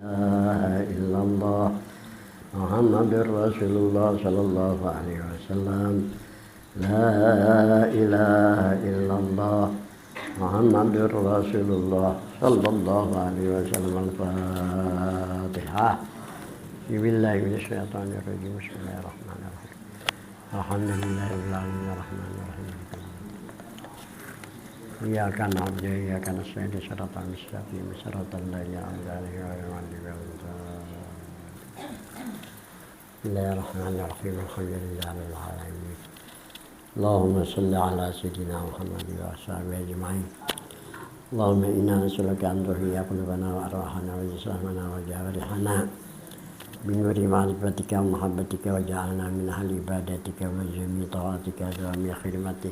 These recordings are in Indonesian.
illallah Muhammadur Rasulullah sallallahu alaihi wasallam. La ilaha illallah Muhammadur Rasulullah sallallahu alaihi wasallam. Al-Fatihah. Billahi minasyaitonir rajim. Bismillahirrahmanirrahim. Alhamdulillahirabbil alamin arrahmanir rahim. Iyyaka na'budu wa iyyaka nasta'in shiratal mustaqim shiratal ladzina an'amta 'alaihim ghairil maghdubi 'alaihim waladdallin. Bismillahirrahmanirrahim. Alhamdulillahi rabbil alamin. Allahumma shalli ala sayyidina Muhammad wa ashabihi ajma'in. Allahumma inna nas'aluka an tuhyiya qulubana wa arwahana wa jisamana wa jawarihana bi nuri ma'rifatika wa mahabbatika wa ja'alna min ahli ibadatika wa jami' ta'atika wa min khidmatik.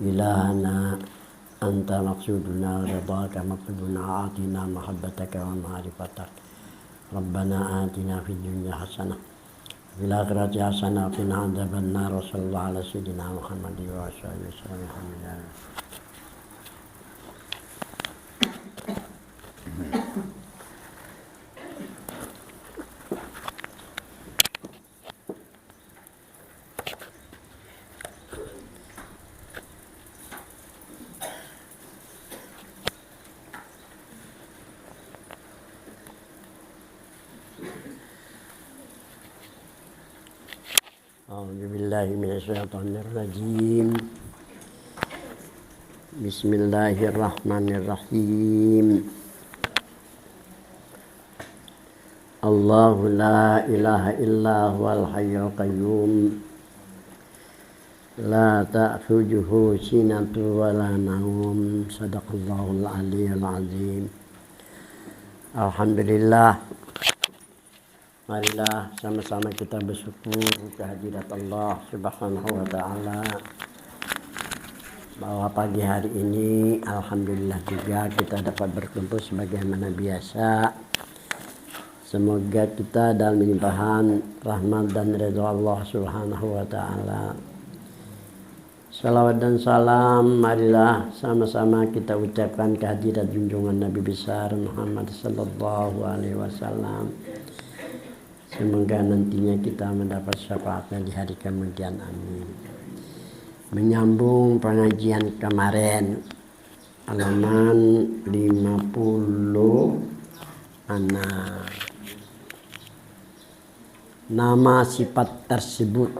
Ilahana anta maqsuduna ridaka matlubuna atina mahabbataka wa ma'rifatak. Rabbana atina fid dunya hasanah fil akhirati hasanah wa qina adzabannar. Sallallahu ala sayyidina Muhammad wa shallallahu alaihi wasallam. A'udzubillahi minasyaitonirrajim. Bismillahirrahmanirrahim. Allahu la ilaha illa huwal hayyul qayyum. La ta'khudhuhu sinatun wa la nawm. Shadaqallahul aliyyul azim. Alhamdulillah. Marilah sama-sama kita bersyukur kehadirat Allah Subhanahu wa ta'ala bahwa pagi hari ini alhamdulillah juga kita dapat berkumpul sebagaimana biasa. Semoga kita dalam limpahan rahmat dan ridha Allah Subhanahu wa ta'ala. Salawat dan salam marilah sama-sama kita ucapkan kehadirat junjungan Nabi besar Muhammad sallallahu alaihi wasallam. Semoga nantinya kita mendapat syafaatnya di hari kemudian, amin. Menyambung pengajian kemarin, halaman 56. Nama sifat tersebut.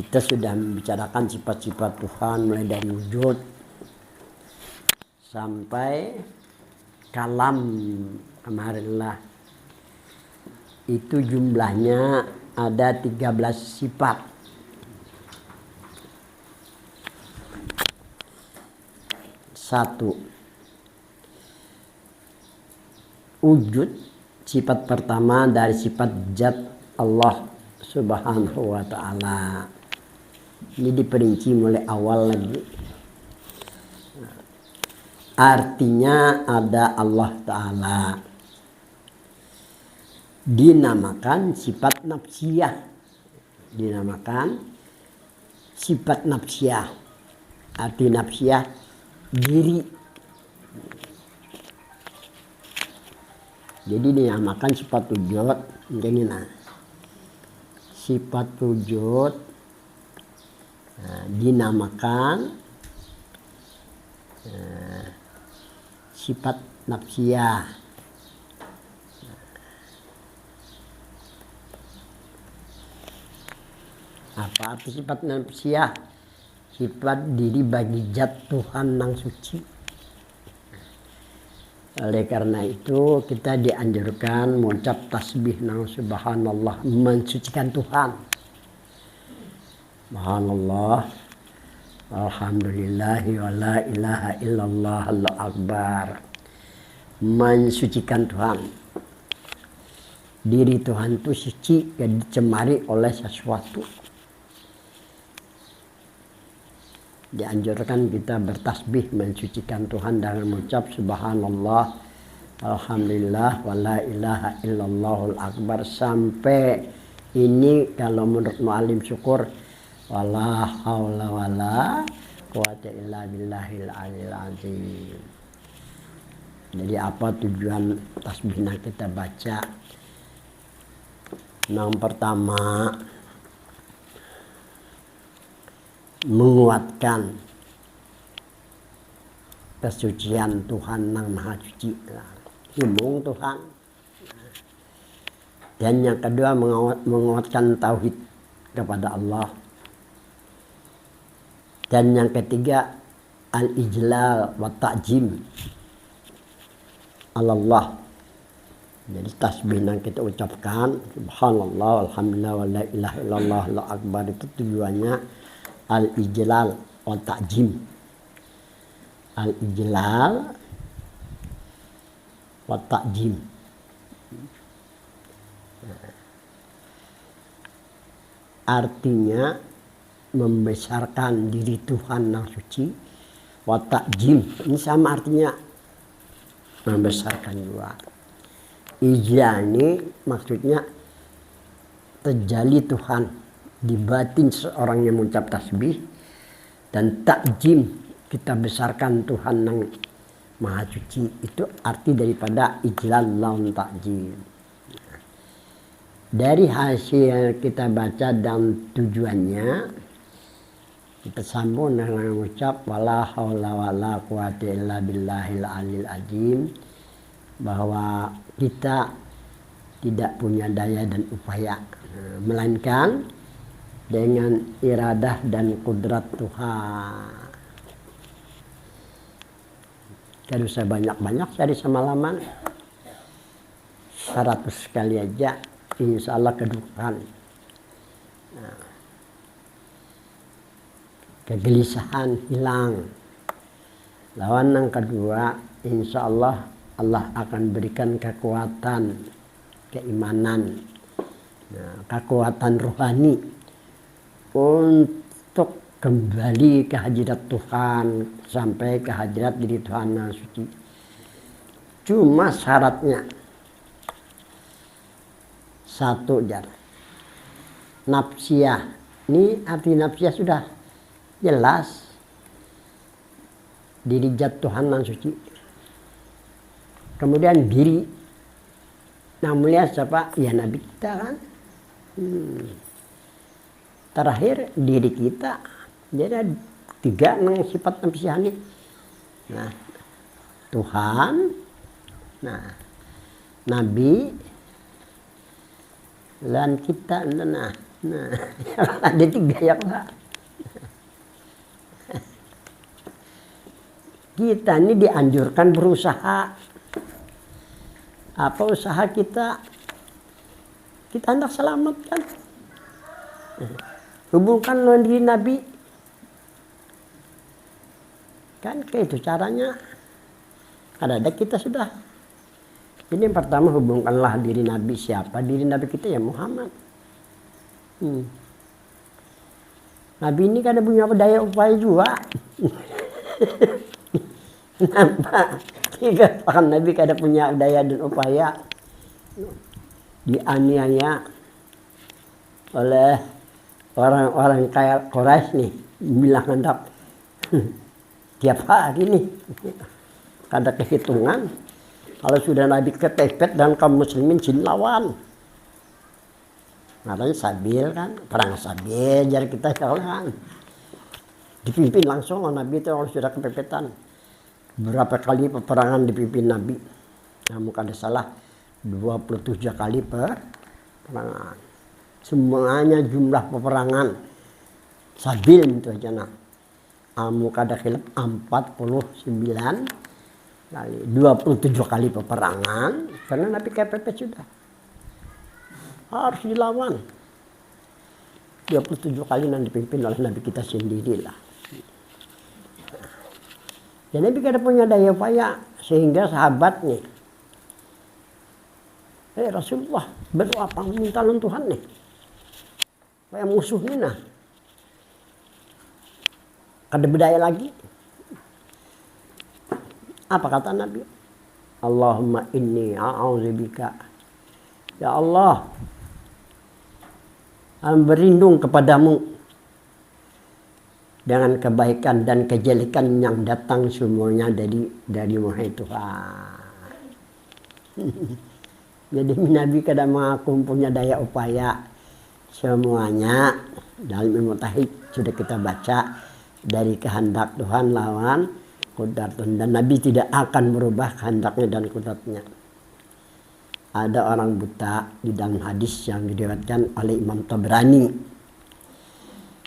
Kita sudah membicarakan sifat-sifat Tuhan mulai dari wujud sampai kalam kemarinlah. Itu jumlahnya ada 13 sifat. Satu, wujud, sifat pertama dari sifat zat Allah Subhanahu wa ta'ala. Ini diperinci mulai awal lagi. Artinya ada Allah ta'ala. Dinamakan sifat nafsiyah. Dinamakan sifat nafsiyah. Arti nafsiyah diri. Jadi dinamakan sifat wujud. Ini nah. Sifat wujud dinamakan sifat nafsiyah. Apa arti sifat nafsiyah? Sifat diri bagi zat Tuhan yang suci. Oleh karena itu kita dianjurkan mengucap tasbih nang subhanallah, mensucikan Tuhan. Subhanallah, alhamdulillahi wa la ilaha illallah Allahu akbar. Mensucikan Tuhan. Diri Tuhan itu suci, tidak dicemari oleh sesuatu. Dianjurkan kita bertasbih mensucikan Tuhan dengan mengucap subhanallah, alhamdulillah, wa la ilaha illallahul akbar. Sampai ini kalau menurut mu'alim syukur, wala haula wala quwwata illa billahil aliyil azim. Jadi apa tujuan tasbih yang kita baca? Yang pertama, menguatkan kesucian Tuhan yang Maha Suci, himung Tuhan. Dan yang kedua, menguatkan tauhid kepada Allah. Dan yang ketiga, al-ijlal wa ta'jim Allah. Jadi tasbih yang kita ucapkan subhanallah, alhamdulillah, wa la ilaha illallah, la akbar, itu tujuannya al-ijlal wa ta'jim. Al-ijlal wa ta'jim. Artinya membesarkan diri Tuhan yang suci, wa ta'jim. Ini sama artinya membesarkan juga. Ijla ini maksudnya terjali Tuhan di batin seorang yang mengucap tasbih, dan ta'jim kita besarkan Tuhan yang Maha Suci. Itu arti daripada ijlal lawan ta'jim. Dari hasil kita baca dan tujuannya, kita sambung dengan mengucap wala haula wala quwata illa billahil alil azim, bahwa kita tidak punya daya dan upaya, melainkan dengan iradah dan kudrat Tuhan. Tidak usah banyak-banyak cari semalaman, 100 kali aja insya Allah kedudukan. Nah, kegelisahan hilang. Lawan yang kedua, insya Allah Allah akan berikan kekuatan, keimanan, kekuatan rohani untuk kembali ke hadirat Tuhan, sampai ke hadirat diri Tuhan yang suci. Cuma syaratnya satu jar, nafsiyah. Ini arti nafsiyah sudah jelas, diri zat Tuhan yang suci. Kemudian diri yang mulia siapa? Ya Nabi kita kan. Terakhir diri kita. Jadi ada 3 sifat nafsiyah ini. Nah, Tuhan, nah, Nabi, dan kita. Nah, ada 3 ya Pak. Kita ini dianjurkan berusaha. Apa usaha kita? Kita hendak selamat kan? Hubungkan dengan diri Nabi. Kan kayak itu caranya. Ada kita sudah. Jadi yang pertama, hubungkanlah diri Nabi. Siapa diri Nabi kita? Ya Muhammad. Nabi ini kan ada punya daya upaya juga. Kenapa? Tiga pakan Nabi kada punya daya dan upaya, dianiaya oleh orang-orang kayak Quraisy nih, bilang hendak tiap hari nih kada kehitungan. Kalau sudah Nabi ketepet dan kaum muslimin jin lawan, makanya sabil kan, perang sabil jadi kita jalan dipimpin langsung oleh Nabi itu kalau sudah kepepetan. Berapa kali peperangan dipimpin Nabi? Namun kada salah 27 kali peperangan. Semuanya jumlah peperangan sabil itu aja nah. Amu kada khilaf 49 kali, 27 kali peperangan karena Nabi kepepet sudah. Harus dilawan. 27 kali yang dipimpin oleh Nabi kita sendirilah. Ya Nabi kada punya daya upaya sehingga sahabat nih, Rasulullah berdoa minta lawan Tuhan nih, supaya musuh ini nah kada berdaya lagi. Apa kata Nabi? Allahumma inni a'udzubika, ya Allah, berlindung kepadamu dengan kebaikan dan kejelekan yang datang semuanya dari Wahai Tuhan. Jadi Nabi kadang mengaku punya daya upaya semuanya dalam ilmu tauhid sudah kita baca dari kehendak Tuhan lawan kudrat, dan Nabi tidak akan merubah kehendaknya dan kudratnya. Ada orang buta di dalam hadis yang diriwayatkan oleh Imam Tabrani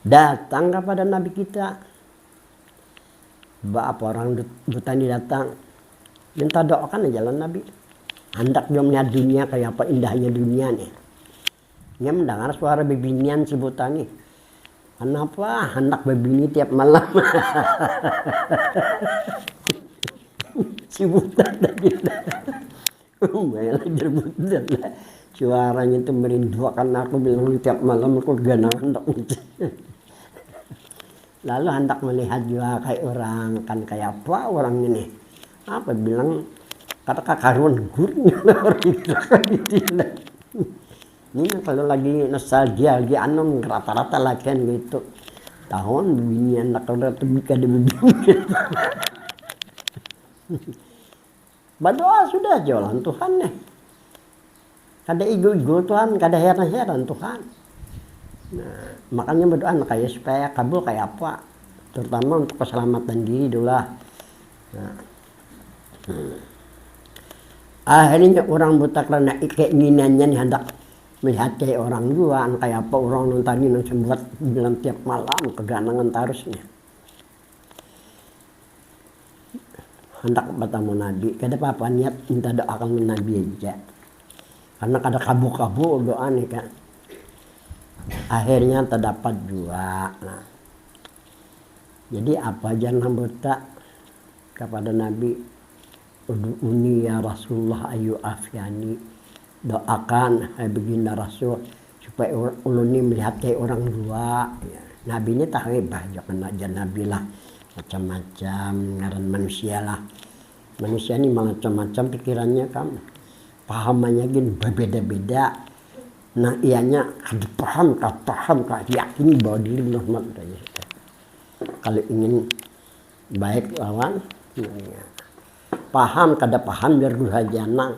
datang kepada Nabi kita. Apa orang buta ini datang minta doakan aja jalan Nabi. Hendak dia melihat dunia kayak apa indahnya dunia nih. Dia mendengar suara bebinian si buta nih. Kenapa hendak bebini tiap malam? Si buta tadi. Belajar buta lah. Suaranya itu merindukan aku, bilang tiap malam aku ganang hendak itu. Lalu hendak melihat juga kayak orang, kan kayak apa orang ini? Apa bilang kata karuan gurnya orang itu kan gitu. Ini kalau lagi nostalgia, lagi anu rata-rata lagi kan gitu. Tahun begini anak udah tebik ada begini. Berdoa sudah jalan Tuhan nih. Kada ego-ego Tuhan, kada heran-heran Tuhan. Nah, makanya berdoa kayak supaya kabul kayak apa, terutama untuk keselamatan diri dulu lah. Nah, akhirnya orang buta karena keinginannya nih hendak melihat kayak orang juga, kayak apa orang nontonin yang sembuat bilang tiap malam keganangan tarusnya. Hendak bertemu Nabi, kada apa-apa niat minta doakan Nabi aja. Karena kada kabur-kabur doa nih kan. Akhirnya terdapat juga. Nah, jadi apa jangan buta kepada Nabi, Udu'uni ya Rasulullah ayu afyani, doakan hai baginda Rasul supaya ulun ini melihat kayak orang dua. Ya. Nabi ini tak hebah jangan aja Nabi lah macam-macam ngaran manusia lah. Manusia ini macam-macam pikirannya kan, pahamannya gini berbeda-beda. Nah ianya paham kah yakini bahwa diri normal. Kalau ingin baik lawan ya. Paham kada paham biar durhajana,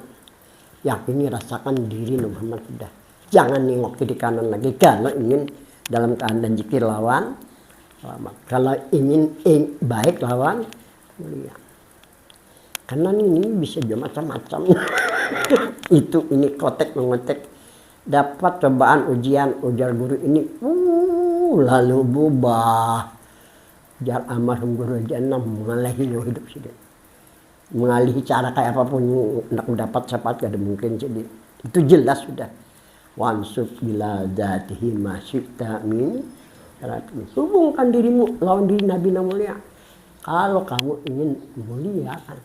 yakini rasakan diri Muhammad sudah. Jangan nengok kiri kanan lagi kalau ingin dalam keadaan zikir lawan. Kalau ingin baik lawan mulia. Karena ini bisa juga macam-macam. Itu ini kotek mengotek. Dapat cobaan ujian ujar guru ini. Lalu berubah. Jar almarhum guru jana mengalihi hidup sudah. Mengalihi cara kayak apapun nak dapat cepat kada mungkin jadi. Itu jelas sudah. Wansub bila dzatihi masyita min. Hubungkan dirimu lawan diri Nabi mulia. Kalau kamu ingin mulia kan.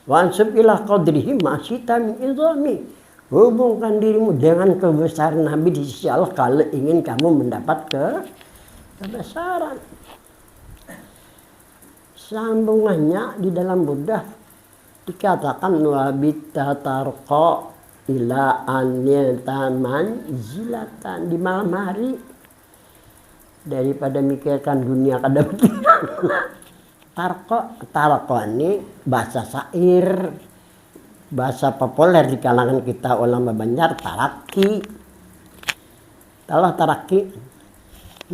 Wansub ila qadrihi masyita min izami. Hubungkan dirimu dengan kebesaran Nabi di sisi Allah kalau ingin kamu mendapat kebesaran. Sambungannya di dalam Buddha dikatakan wabita tarqa ila anyataman zilatan, di malam hari daripada mikirkan dunia kada pikiran. Tarqa ini bahasa syair, bahasa populer di kalangan kita ulama Banjar, taraki. Kalau taraki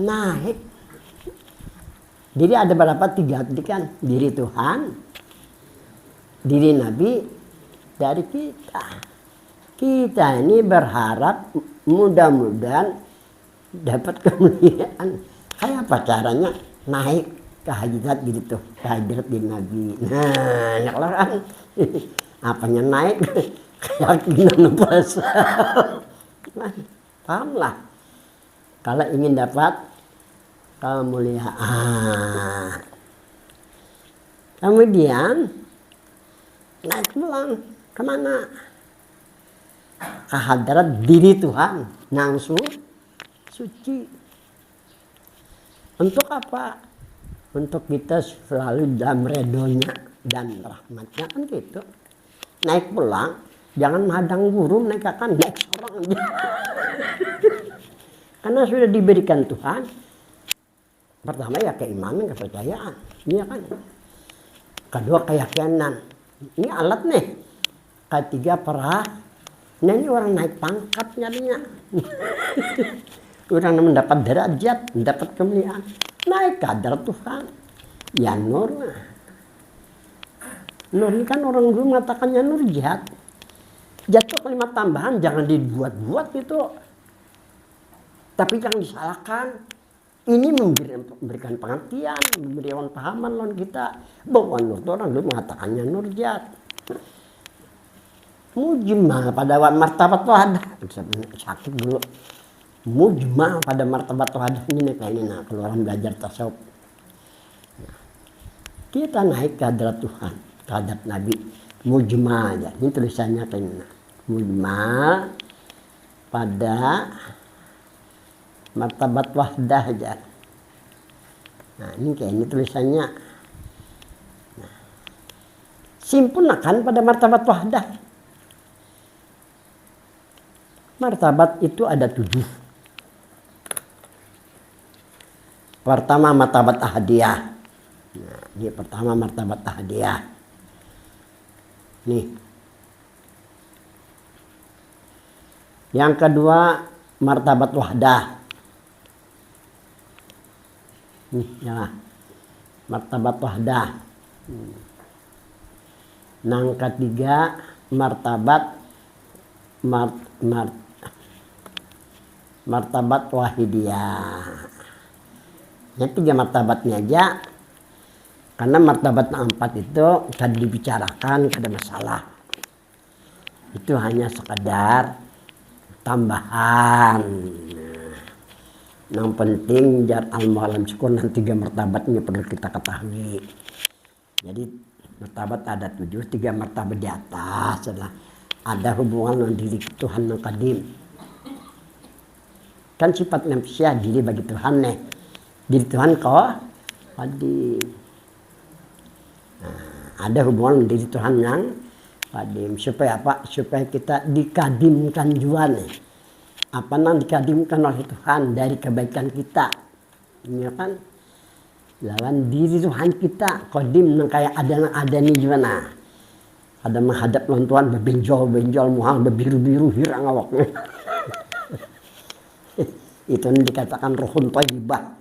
naik. Jadi ada berapa? 3 kan? Diri Tuhan, diri Nabi, dari kita. Kita ini berharap mudah-mudahan dapat kemuliaan. Kayak apa caranya? Naik ke hajat gitu, ke hajat di Nabi. Nah, ya kan? Apanya naik? Keyakinan puasa. Pahamlah. Kalau ingin dapat kemuliaan. Kemudian naik pulang kemana? Ke hadrat diri Tuhan, langsung suci. Untuk apa? Untuk kita selalu dalam redonya dan rahmatnya kan gitu. Naik pulang, jangan madang burung naik akan naik seorang aja. Karena sudah diberikan Tuhan. Pertama ya keimanan, kepercayaan, iya kan. Kedua keyakinan. Ini alat nih. ketiga para. Nah ini orang naik pangkat nyarinya. Orang mendapat derajat, mendapat kemuliaan, naik kadar Tuhan. Ya nur. Nur ini kan orang dulu mengatakannya nur jihad. Jatuh kalimat tambahan jangan dibuat-buat gitu. Tapi jangan disalahkan. Ini memberikan pengertian, memberikan pahaman lawan kita bahwa nur itu orang dulu mengatakannya nur jihad. Mujmal pada martabat wahadah. Sakit dulu. Mujmal pada martabat wahadah ini kayak ini. Nah, kalau orang belajar tasawuf. Nah, kita naik ke hadrat Tuhan, ke hadrat Nabi. Mujmal aja. Ini tulisannya kayak ini. Mujmal pada martabat wahdah aja. Nah, ini kayak ini tulisannya. Nah, sempurnakan pada martabat wahdah. Martabat itu ada 7. Pertama martabat ahadiyah. Nah, ini pertama martabat ahadiyah. Nih. Yang kedua martabat wahdah. Nih, ya. Martabat wahdah. Yang ketiga martabat martabat wahidiyah. Yang 3 martabatnya aja. Karena martabat 4 itu tadi dibicarakan, ada masalah. Itu hanya sekadar tambahan. Yang penting jar al-mu'alam syukur dan 3 martabatnya perlu kita ketahui. Jadi martabat ada 7, 3 martabat di atas adalah ada hubungan dengan diri Tuhan yang kadim. Kan sifat manusia diri bagi Tuhan nih. Diri Tuhan kau kadim. Nah, ada hubungan dengan diri Tuhan yang kadim. Supaya apa? Supaya kita dikadimkan juga nih. Apa yang dikadimkan oleh Tuhan dari kebaikan kita. Ini kan lawan diri Tuhan kita kadim yang kayak ada nih gimana. Ada menghadap lawan Tuhan berbenjol muhal berbiru-biru hirang awaknya. Itu yang dikatakan rohun thayyibah.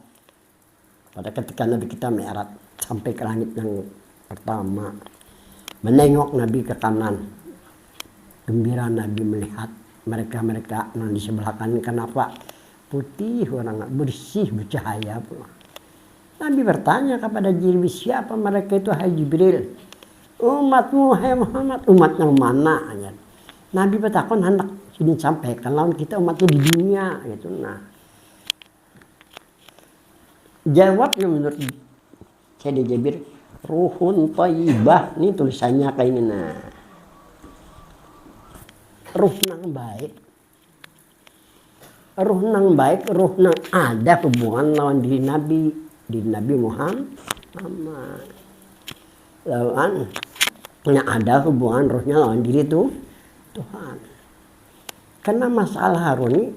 Pada ketika Nabi kita mi'raj sampai ke langit yang pertama, menengok Nabi ke kanan, gembira Nabi melihat mereka yang di sebelah kanan. Kenapa? Putih orang bersih bercahaya pula. Nabi bertanya kepada Jibril, siapa mereka itu? Hai Jibril, umatmu hai Muhammad. Umat yang mana? Nabi bertakon hendak sini sampaikan lawan kita umatnya di dunia gitu. Nah, jawabnya menurut Sayyidina Jabir, ruhun thayyibah. Ini tulisannya kayak ini. Nah, ruh nang baik, ruh nang ada hubungan lawan diri Nabi Muhammad. Lawan yang ada hubungan ruhnya lawan diri itu Tuhan. Karena masalah Haruni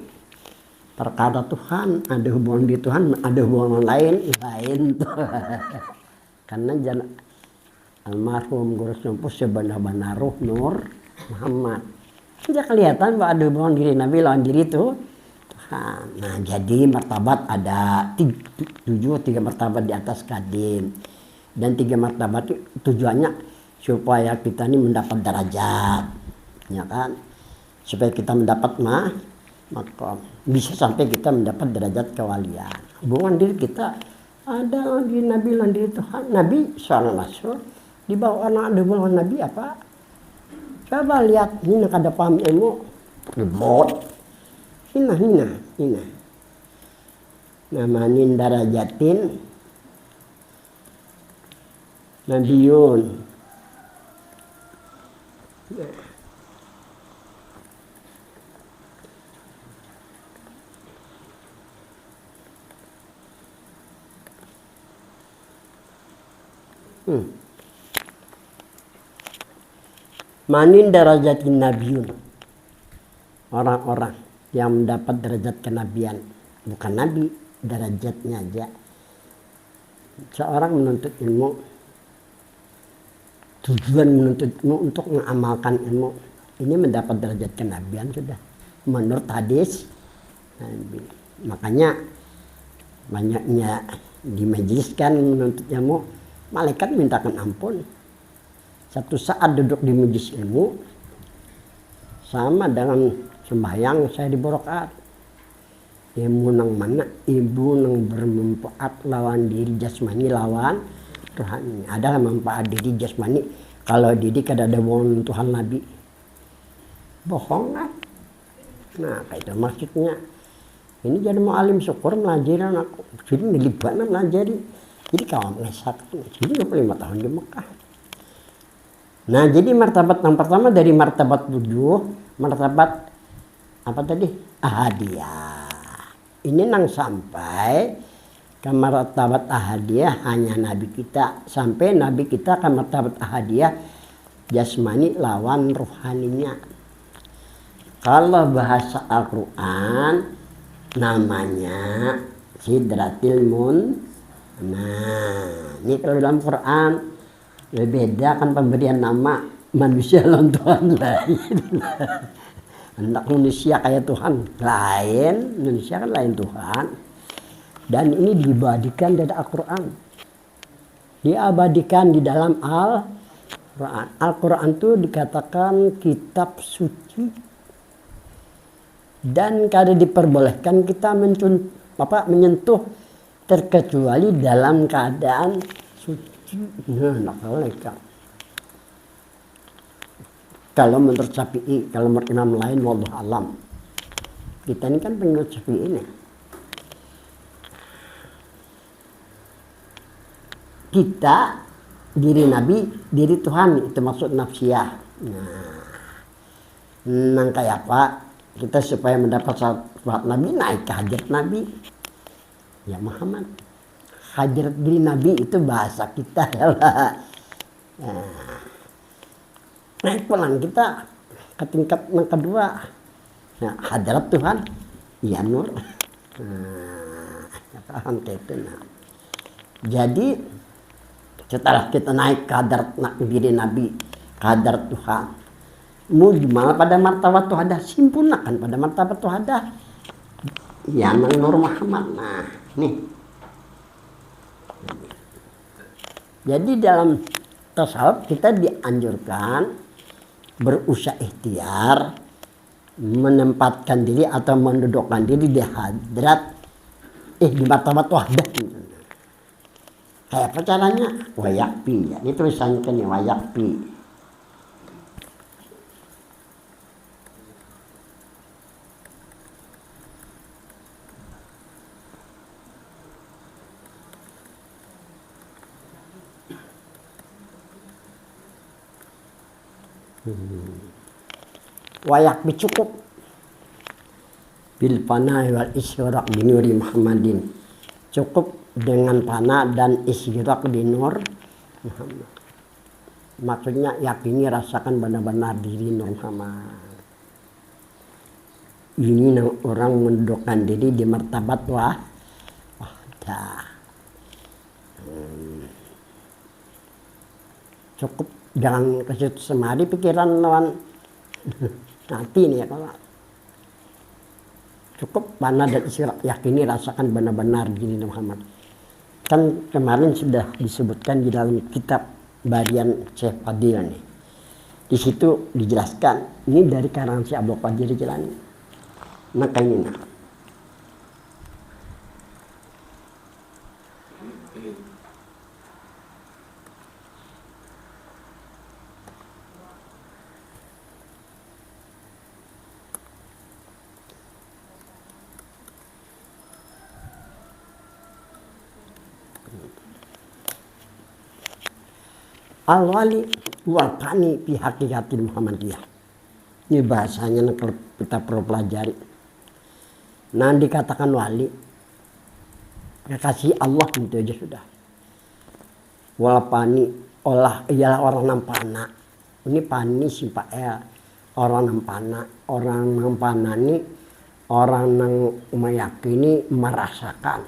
perkara Tuhan, ada hubungan di Tuhan, ada hubungan lain karena almarhum Guru Sempuh sebenar-benar ruh Nur Muhammad. Sudah kelihatan bahwa ada hubungan diri Nabi lawan diri itu Tuhan. Nah, jadi martabat ada 7, 3 martabat di atas kadim. Dan 3 martabat itu tujuannya supaya kita ini mendapat derajat. Ya kan? Supaya kita mendapat maka bisa sampai kita mendapat derajat kewalian. Hubungan diri kita ada di Nabi dan diri Tuhan. Nabi SAW di bawah anak ada hubungan Nabi apa? Coba lihat ini kada paham ilmu rebot. Hina. Namanin darajatin Nabiun. Manin darajatin Nabiun. Orang-orang yang mendapat derajat kenabian. Bukan Nabi, derajatnya aja. Seorang menuntut ilmu tujuan menuntutmu untuk mengamalkan ilmu ini mendapat derajat kenabian sudah menurut hadis Nabi. Makanya banyaknya di majelis kan menuntut ilmu, malaikat mintakan ampun. Satu saat duduk di majelis ilmu sama dengan sembahyang saya di Borokat. Ilmu nang mana? Ilmu nang bermanfaat lawan diri jasmani lawan rohani. Adalah manfaat diri jasmani. Kalau diri kada ada bohong Tuhan Nabi. Bohongan. Nah, kayak itu maksudnya. Ini jadi mau alim syukur melajarin aku. Jadi ngelibana melajari. Jadi kawan mengesahkan. Jadi 25 tahun di Mekah. Nah, jadi martabat yang pertama dari martabat 7, martabat apa tadi? Ahadiyah. Ini nang sampai ke martabat ahadiyah hanya Nabi kita. Sampai Nabi kita ke martabat ahadiyah jasmani lawan rohaninya. Kalau bahasa Al-Quran namanya Sidratil Muntaha. Nah, ini kalau dalam Quran beda kan pemberian nama manusia lawan Tuhan lain. Hendak manusia kayak Tuhan lain, manusia kan lain Tuhan. Dan ini diabadikan dari Al-Quran. Diabadikan di dalam Al-Quran. Al-Quran itu dikatakan kitab suci. Dan kada diperbolehkan kita menyentuh terkecuali dalam keadaan suci. Nah, nak kalau menurut Syafi'i, kalau menurut imam lain, wallahu alam. Kita ini kan pengikut Syafi'i ini. Kita, diri Nabi, diri Tuhan, itu maksud nafsiyah. Nah, nang kayak apa? Kita supaya mendapat syafaat Nabi, naik ke hajat Nabi. Ya Muhammad. Hajat diri Nabi itu bahasa kita. Ya lah. Nah, naik pulang kita ke tingkat yang kedua. Nah, hadrat Tuhan, ya nur. Nah, paham itu. Nah. Jadi setelah kita naik ke hadrat diri Nabi, ke hadrat Tuhan, mujmal pada martabat Tuhadah, simpulkan pada martabat Tuhadah. Ya Nur Muhammad. Nah, nih. Jadi dalam tasawuf kita dianjurkan berusaha ikhtiar menempatkan diri atau mendudukkan diri di hadrat di martabat wahdah. Kayak apa caranya? Wayakpi. Ya. Ini tulisannya kan ya, wayakpi. Wayak cukup bil fana wal isyraq bi nuri Muhammadin, cukup dengan fana dan isyraq di nur Muhammad. Maksudnya yakini rasakan benar-benar diri Nur Muhammad. Ini orang mendudukkan diri di martabat wahdah. Cukup jangan kesitu semari pikiran lawan nanti nih ya kalau cukup fana dan isyraq, yakini rasakan benar-benar diri Muhammad. Kan kemarin sudah disebutkan di dalam kitab Barian Syekh Fadil nih. Di situ dijelaskan ini dari karangan Syekh Abdul Qadir Jilani. Maka ini nah. Al-wali wal fani fi hakikatil Muhammadiyah. Ini bahasanya kita perlu pelajari. Nah, dikatakan wali kekasih Allah itu aja sudah. Wal fani ialah orang nampana. Ini pani si Pak orang nampana. Orang nampana ini orang yang meyakini, merasakan.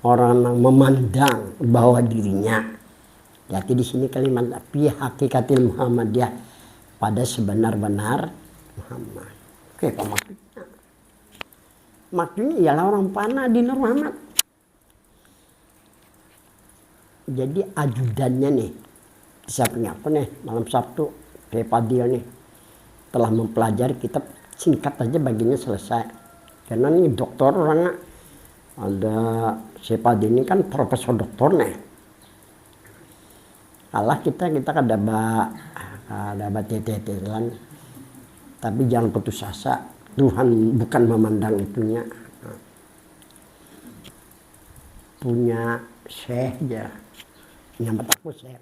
Orang yang memandang bahwa dirinya Jadi di sini kalimat fi hakikatil Muhammadiyah, pada sebenar-benar Muhammad. Oke, apa maksudnya? Maksudnya ialah orang panah di Nur Muhammad. Jadi ajudannya nih, saya punya aku nih malam Sabtu, kayak Fadil nih, telah mempelajari kitab singkat aja bagiannya selesai. Karena nih dokter orangnya, ada si Fadil ini kan profesor doktor nih. Allah kita kada tetelan, tapi jangan putus asa. Tuhan bukan memandang itunya. Punya syekh aja, nyambat aku syekh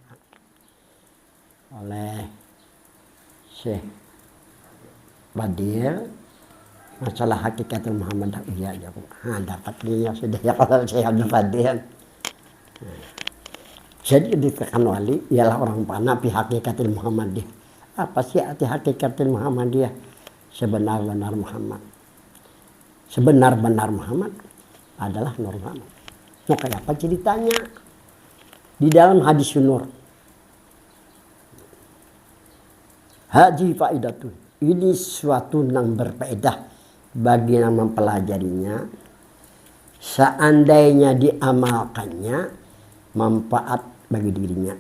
oleh Syekh Badil, masalah hakikatul Muhammad. Iya ya, dapat dia sudah ya kalau Syekh Abdul Fadil. Jadi dikatakan wali ialah orang panah fi hakikatul Muhammadiyah. Apa sih arti hakikatul Muhammadiyah? Sebenar-benar Muhammad. Sebenar-benar Muhammad adalah Nur Muhammad. Nah, kayak apa ceritanya? Di dalam hadis Nur. Haji faidatun. Ini suatu yang berfaedah bagi yang mempelajarinya. Seandainya diamalkannya, manfaat bagi dirinya.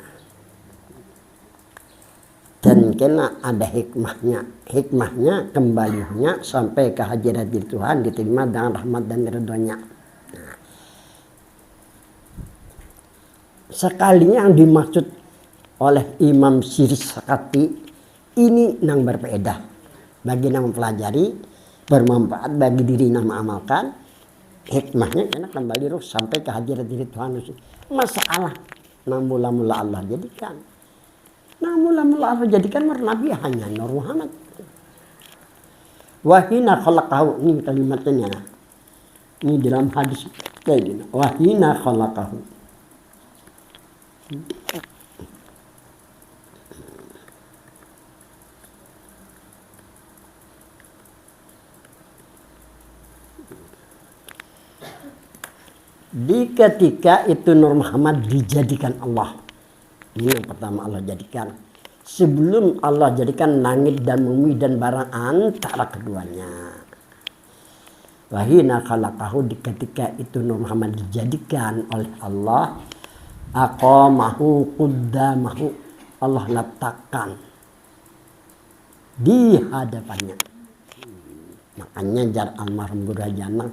Dan kena ada hikmahnya kembalinya sampai ke hadirat Tuhan, diterima dengan rahmat dan ridhonya. Nah, sekalinya yang dimaksud oleh Imam Siris Sakati ini yang berfaedah bagi yang mempelajari, bermanfaat bagi diri yang mengamalkan, hikmahnya kena kembali ruh sampai ke hadirat Tuhan. Masalah yang mula-mula Allah jadikan. Nah, mula-mula Allah jadikan Nabi hanya Nur Muhammad. Wahina khalaqahu, ini kalimatnya. Ini dalam hadis kayak gini. Wahina khalaqahu. Di ketika itu Nur Muhammad dijadikan Allah. Ini yang pertama Allah jadikan. Sebelum Allah jadikan langit dan bumi dan barang antara keduanya. Wahina khalaqahu, di ketika itu Nur Muhammad dijadikan oleh Allah. Aqamahu quddamahu, Allah letakkan di hadapannya. Makanya jar almarhum Guru Hajanang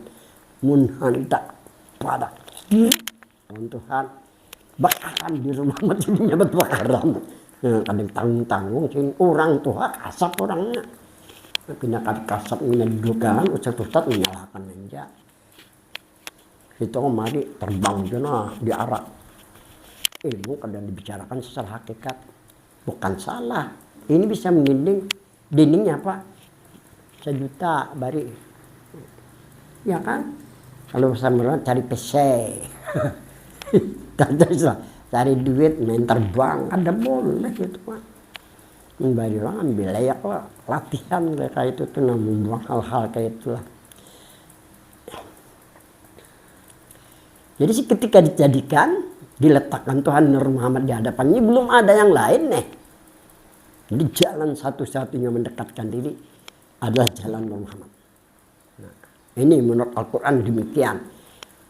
munhandak pada diri Tuhan. Bakaran di rumah macamnya bakaran. Kadang tanggung-tanggung sing orang tua kasap orangnya. Pindah kasap menyedukkan ustaz-ustaz menyalahkan aja. Itu mari terbang jana di Arab. Ilmu kadang dibicarakan secara hakikat. Bukan salah. Ini bisa menginding dindingnya apa? 1 juta bari. Ya kan? Kalau sama cari PC. Cari duit main terbang ada boleh gitu Pak. Bagi orang ambil layak lah, latihan kayak itu tuh membuang hal-hal kayak itulah. Jadi ketika dijadikan, diletakkan Tuhan Nur Muhammad di hadapannya, belum ada yang lain nih. Jadi jalan satu-satunya mendekatkan diri adalah jalan Nur Muhammad. Nah, ini menurut Al-Quran demikian.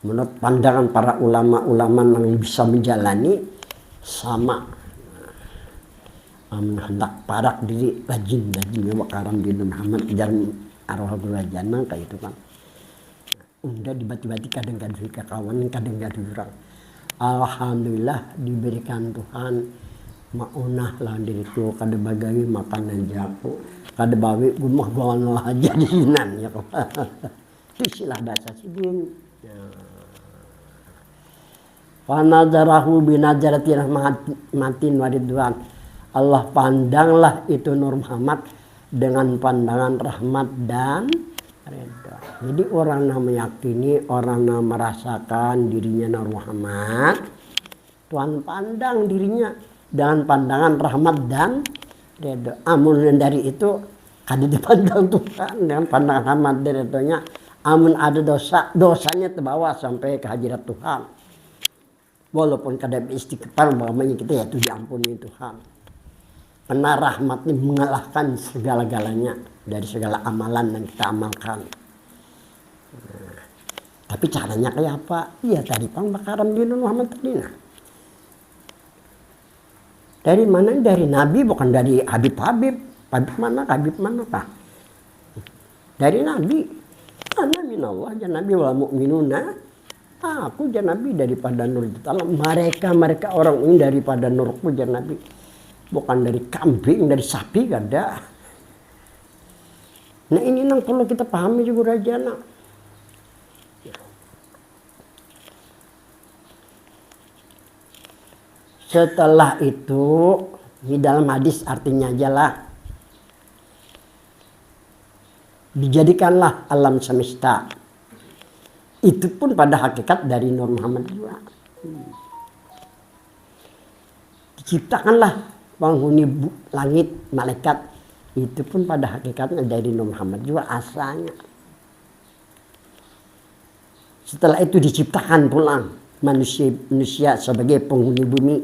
Menurut pandangan para ulama-ulama yang bisa menjalani sama. Hendak parak diri rajin-rajinnya wakaram di Muhammad kejar arwah Guru Hajanang kayak itu kan. Udah dibati-bati kadang-kadang ke kawan, kadang-kadang orang. Alhamdulillah diberikan Tuhan maunah lah diriku kada bagawi makanan jago, kada bawi gumah bawan lah jadinan ya kok. Itu istilah bahasa sidin. Fanadzarahu binadzarati rahmatin waridwan. Allah pandanglah itu Nur Muhammad dengan pandangan rahmat dan redha. Jadi orang yang meyakini, orang yang merasakan dirinya Nur Muhammad, Tuhan pandang dirinya dengan pandangan rahmat dan redha. Amun dari itu kada dipandang Tuhan dengan pandangan rahmat dan redhanya. Amun ada dosa, dosanya terbawa sampai ke hadirat Tuhan. Walaupun kadang istighfar umpamanya kita ya itu diampuni Tuhan. Karena rahmatnya mengalahkan segala-galanya dari segala amalan yang kita amalkan. Nah, tapi caranya kayak apa? Iya tadi pembakaran di Muhammad tadi. Nah. Dari mana? Dari Nabi, bukan dari Habib. Habib mana kah? Dari Nabi. Karena minallah ya Nabi wal mu'minuna. Aku ya Nabi daripada nur Allah. Mereka orang ini daripada nurku ya Nabi. Bukan dari kambing, dari sapi kada. Nah ini yang perlu kita pahami juga Rajana. Setelah itu di dalam hadis artinya aja lah. Dijadikanlah alam semesta. Itu pun pada hakikat dari Nur Muhammad juga. Diciptakanlah penghuni langit, malaikat. Itu pun pada hakikatnya dari Nur Muhammad juga asalnya. Setelah itu diciptakan pulang manusia sebagai penghuni bumi.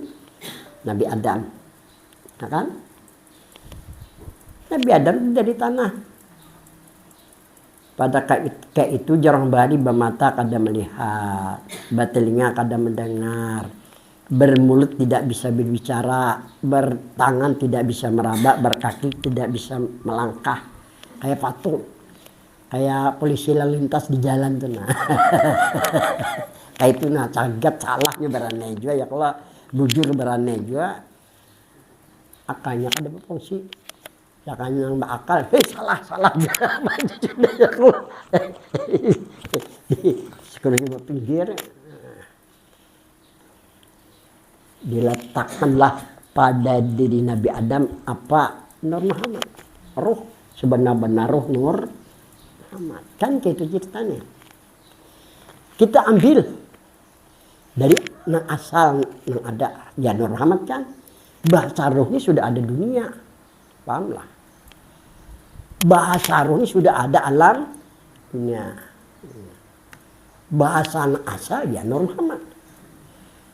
Nabi Adam. Nah kan? Nabi Adam dari tanah. Pada ketika itu jarang bari bermata kada melihat, bertelinga kada mendengar, bermulut tidak bisa berbicara, bertangan tidak bisa meraba, berkaki tidak bisa melangkah, kayak patung, kayak polisi lalu lintas di jalan tuh nah. Kayak itu nah cagat salahnya beraneh juga ya kalau bujur beraneh juga, akalnya kada berfungsi. Jangan yang berakal, salah. Sekurangnya pinggir. Diletakkanlah pada diri Nabi Adam apa? Nur Muhammad. Ruh, sebenar-benar ruh Nur Muhammad. Kan kayak itu ceritanya. Kita ambil dari asal yang ada. Ya Nur Muhammad kan. Bahasa ruhnya sudah ada dunia. Pahamlah. Bahasa ruhnya sudah ada alam dunia. Bahasa asal ya Nur Muhammad.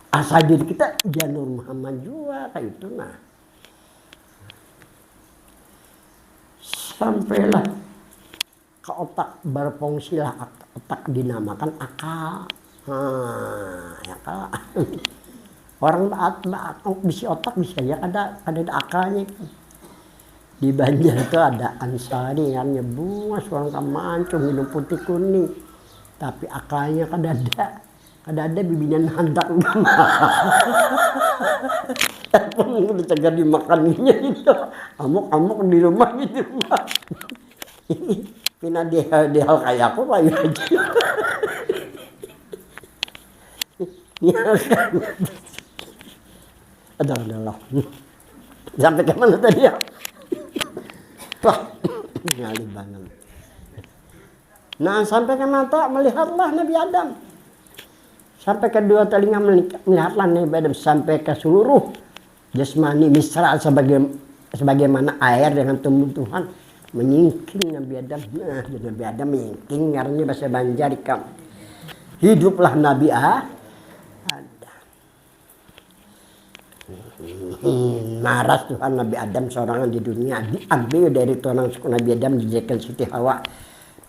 Asal diri kita ya Nur Muhammad juga kayak itu nah. Sampailah ke otak berfungsilah otak dinamakan akal. Ya akal. Orang bisa otak bisa ya ada akalnya. Di Banjar itu ada Ansari yang bunga seorang kamancung minum putih kuning, tapi akalnya kada ada bibinan handak pun dicegah dimakannya itu amuk di rumah gitu pina dia hal kayak aku payu aja ya ada sampai ke mana tadi ya. Wah, ngali banget. Nah, sampai ke mata melihatlah Nabi Adam. Sampai ke dua telinga melihatlah Nabi Adam. Sampai ke seluruh jasmani misra sebagaimana air dengan tumbuh-tumbuhan menyingking Nabi Adam. Nah, Nabi Adam menyingking karena bahasa Banjar ikam. Hiduplah Nabi Adam. Naras Tuhan Nabi Adam seorang di dunia diambil dari tuan suku Nabi Adam dijadikan Siti Hawa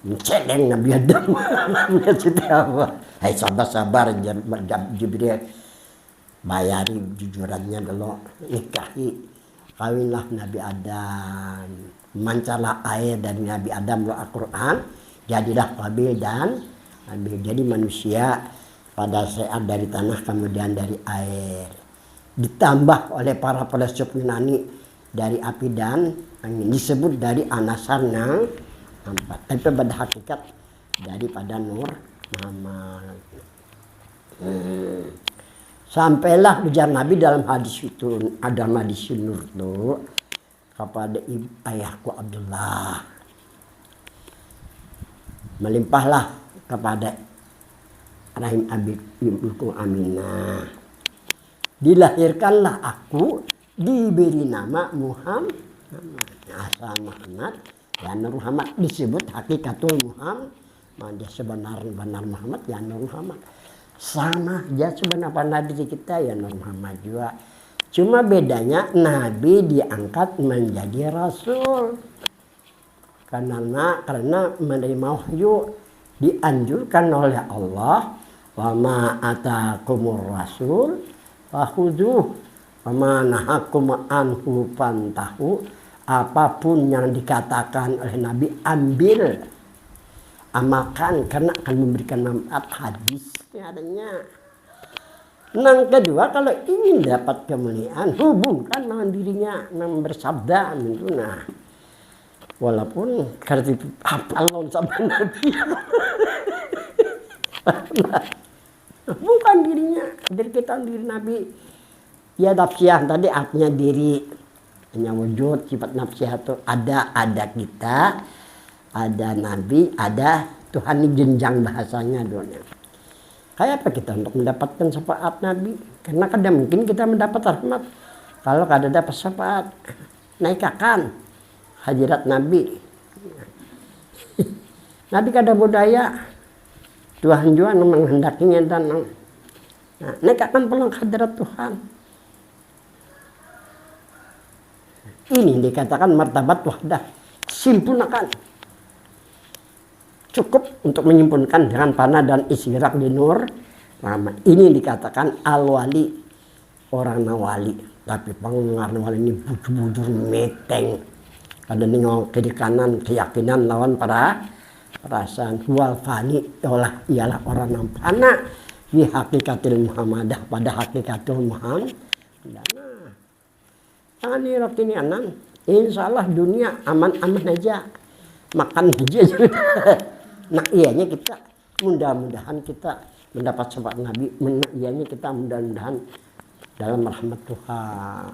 menceleng Nabi Adam Siti Hawa. Hai sabar Jibril bayari jujurannya dulu nikahi kawinlah Nabi Adam mancarlah air dari Nabi Adam lo Al-Quran jadilah Qabil dan Habil jadi manusia pada saat dari tanah kemudian dari air. Ditambah oleh para filsuf Yunani dari api dan angin disebut dari anasan yang empat. Tapi pada hakikat daripada Nur Muhammad. Sampailah ujar Nabi dalam hadis itu ada hadis Nur itu kepada ayahku Abdullah. Melimpahlah kepada rahim ibuku Aminah. Dilahirkanlah aku diberi nama Muhammad. Asal Muhammad ya Nur Muhammad disebut hakikatul Muhammad. Dia sebenar-benar Muhammad ya Nur Muhammad. Sama aja sebenarnya diri kita ya Nur Muhammad juga. Cuma bedanya Nabi diangkat menjadi Rasul. Karena menerima wahyu dianjurkan oleh Allah, wa ma atakumur rasul fakhudhuh wa ma nahakum anhu fantahu. Apapun yang dikatakan oleh Nabi ambil, amalkan karena akan memberikan manfaat. Hadisnya adanya. Yang kedua, kalau ingin dapat kemuliaan, hubungkan dengan dirinya yang bersabda itu. Nah, walaupun karena itu hafal sama Nabi, bukan dirinya, diri kita diri Nabi. Ya nafsiyah tadi artinya diri, hanya wujud sifat nafsiyah itu ada kita, ada Nabi, ada Tuhan. Ini jenjang bahasanya dunia. Kayak apa kita untuk mendapatkan syafaat Nabi? Karena kadang mungkin kita mendapat rahmat. Kalau kada dapat syafaat, naikakan hadirat Nabi. Nabi kada budaya. Tuhan juga menghendakinya dan naikakan pulang hadirat Tuhan. Ini dikatakan martabat wahdah. Sempurnakan. Cukup untuk menyempurnakan dengan panah dan isyirak di nur. Ini dikatakan al-wali, orang nawali. Tapi pengar nawali ini bujur-bujur meteng. Ada nengok kiri kanan keyakinan lawan para perasaan. Wal fani ialah orang yang fana di hakikatil Muhammadah, pada hakikatil Muhammad. Jangan dirokini anan. Insya Allah dunia aman-aman aja. Makan aja. Nah ianya kita mudah-mudahan kita mendapat syafaat Nabi. Ianya kita mudah-mudahan dalam rahmat Tuhan.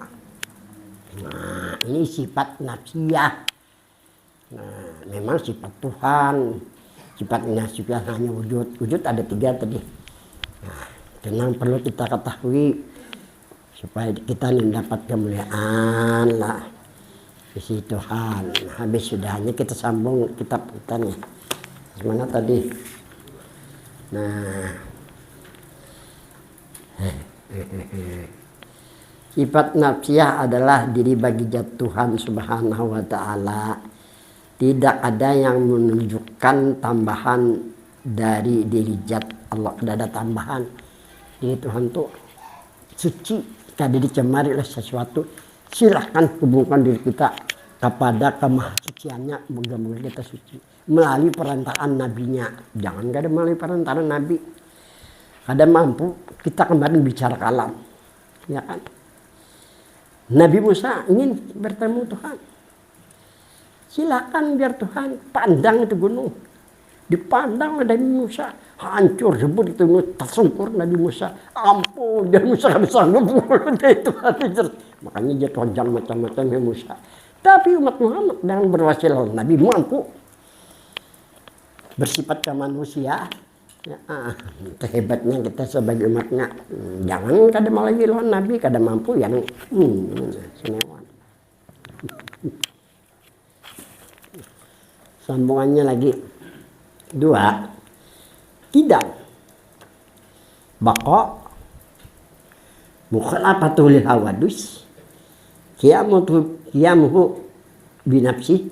Nah ini sifat nafsiyah. Nah memang sifat Tuhan. Sifat nafsiyah hanya wujud. Wujud ada 3 tadi. Nah tenang perlu kita ketahui. Supaya kita mendapat kemuliaan lah isi Tuhan. Habis sudahnya kita sambung kitab kita nih. Mana tadi? Nah, sifat nafsiyah adalah diri bagi zat Tuhan Subhanahu wa Ta'ala. Tidak ada yang menunjukkan tambahan dari diri zat Allah. Tidak ada tambahan. Diri Tuhan itu suci. Kada dicemari oleh sesuatu. Silahkan hubungkan diri kita kepada kemahasuciannya. Moga-moga kita suci melalui perantaraan nabinya. Jangan kada melalui perantaraan nabi. Kada mampu kita kemarin bicara kalam, ya kan? Nabi Musa ingin bertemu Tuhan. Silakan biar Tuhan pandang itu gunung. Dipandang Nabi Musa, hancur jebur itu tersungkur Nabi Musa. Ampun, dia Musa gak bisa sanggup itu. Makanya dia tonjang macam-macam ya Musa. Tapi umat Muhammad dengan berwasilah Nabi mampu bersifat ke manusia. Ya, kehebatnya kita sebagai umatnya. Jangan kada malagi lawan Nabi, kada mampu yang senewan. Sambungannya lagi. 2. Tidak. Baqa mukhalafatul hawadus. Qiyamuhu binafsi.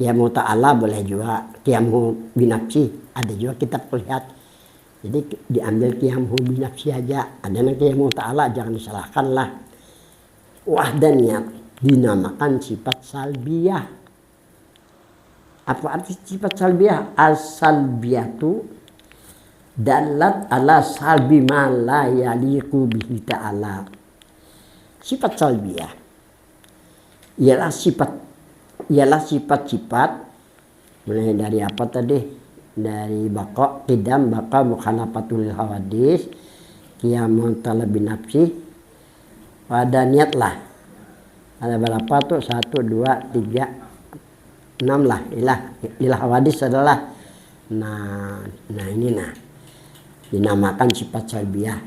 Qiyamu ta'ala boleh juga. Qiyamuhu binafsi. Ada juga kita lihat. Jadi diambil qiyamuhu binafsi aja. Ada yang qiyamu ta'ala jangan disalahkan lah. Wahdaniyat dinamakan sifat salbiyah. Apa arti sifat salbiyah? As-salbiyatu dalat ala salbi ma la yaliqu bihi ta'ala. Sifat salbiyah ialah sifat-sifat mulai dari apa tadi? Dari baqa, qidam, baqa, mukhalafatul hawadis, qiyamun talabin nafsi, pada niat lah. Ada berapa tuh? 1, 2, 3, 6 lah. Ilah hawadis adalah nah ini dinamakan sifat salbiyah.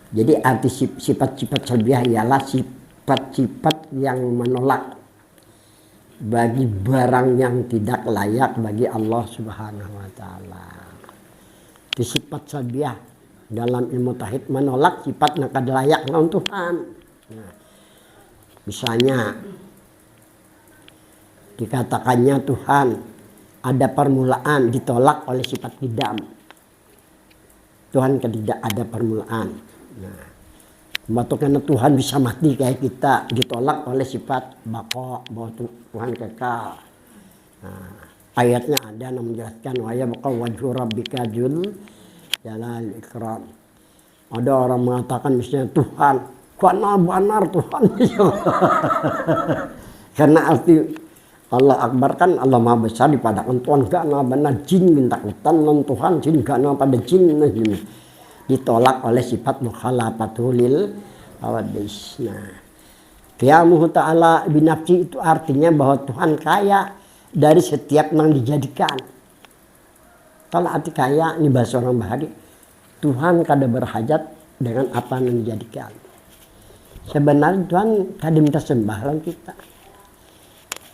Jadi arti sifat-sifat salbiyah ialah sifat-sifat yang menolak bagi barang yang tidak layak bagi Allah Subhanahu wa Ta'ala. Itu sifat salbiyah. dalam ilmu tauhid menolak sifat yang kada layak lawan Tuhan. Nah, misalnya dikatakannya Tuhan ada permulaan, ditolak oleh sifat qidam. Tuhan tidak ada permulaan. Nah, karena Tuhan bisa mati kayak kita, ditolak oleh sifat baqa, bahwa Tuhan kekal. Nah, ayatnya ada yang menjelaskan wa yabqa wajhu rabbika dzul jalal ikram. Ada orang mengatakan misalnya Tuhan, kana benar Tuhan. Karena arti Allah Akbar kan Allah Maha Besar dipadakan Tuhan gak na benar jin minta kutan non Tuhan jin gak na pada jin ditolak oleh sifat mukhalafatul lil awadis. Nah, qiyamuhu ta'ala binafsi itu artinya bahwa Tuhan kaya dari setiap yang dijadikan. Kalau arti kaya ini bahasa orang Bahari, Tuhan kada berhajat dengan apa yang dijadikan. Sebenarnya Tuhan kada minta sembah lawan kita.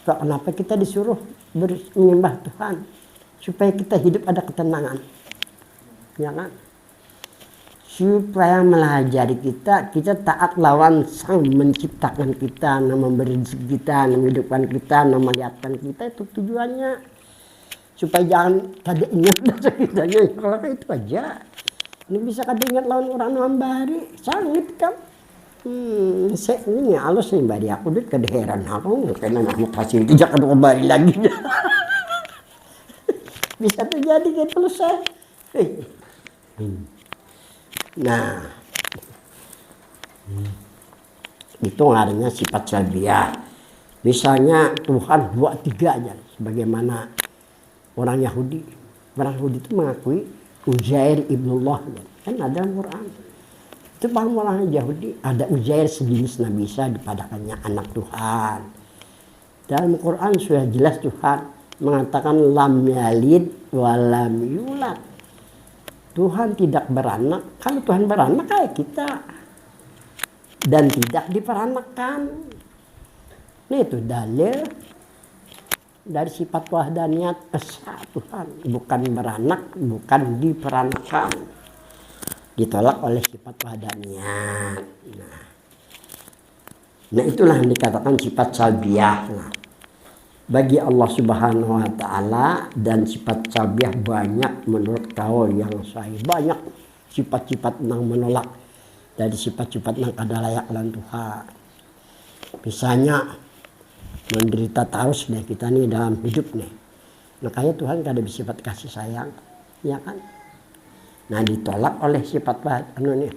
Kenapa kita disuruh menyembah Tuhan? Supaya kita hidup ada ketenangan. Ya kan? Supaya melajari kita taat lawan sang menciptakan kita, memberi rezeki kita, menghidupkan kita, melihatkan kita, itu tujuannya. Supaya jangan kada ingat dosa kita. Kalau itu aja. Ini bisa kada ingat lawan orang Bahari. Sangit kan? Ini halus nih bari aku duit kada heran aku karena mau kasih tidak kada kembali lagi. Bisa terjadi gitu loh saya. Nah, itu artinya sifat salbiah. Misalnya Tuhan buat 3 aja, sebagaimana orang Yahudi. Orang Yahudi itu mengakui Uzair ibnullah, kan ada Al-Quran. Itu paham orang Yahudi, ada Uzair sejenis Nabi Isa dipadakannya anak Tuhan. Dalam Quran sudah jelas Tuhan mengatakan lam yalid wa lam yulad. Tuhan tidak beranak, kalau Tuhan beranak kayak kita. Dan tidak diperanakkan. Ini itu dalil dari sifat wahdaniyat esa Tuhan. Bukan beranak, bukan diperanakkan. Ditolak oleh sifat wahdaniyat. Nah itulah yang dikatakan sifat salbiah. Nah, bagi Allah Subhanahu wa Ta'ala dan sifat salbiah banyak menurut kaul yang sahih. Banyak sifat-sifat yang menolak dari sifat-sifat yang kada layak lan Tuhan. Misalnya menderita terus nih kita nih dalam hidup nih. Makanya Tuhan kada bersifat kasih sayang, ya kan? Nah ditolak oleh sifat nih.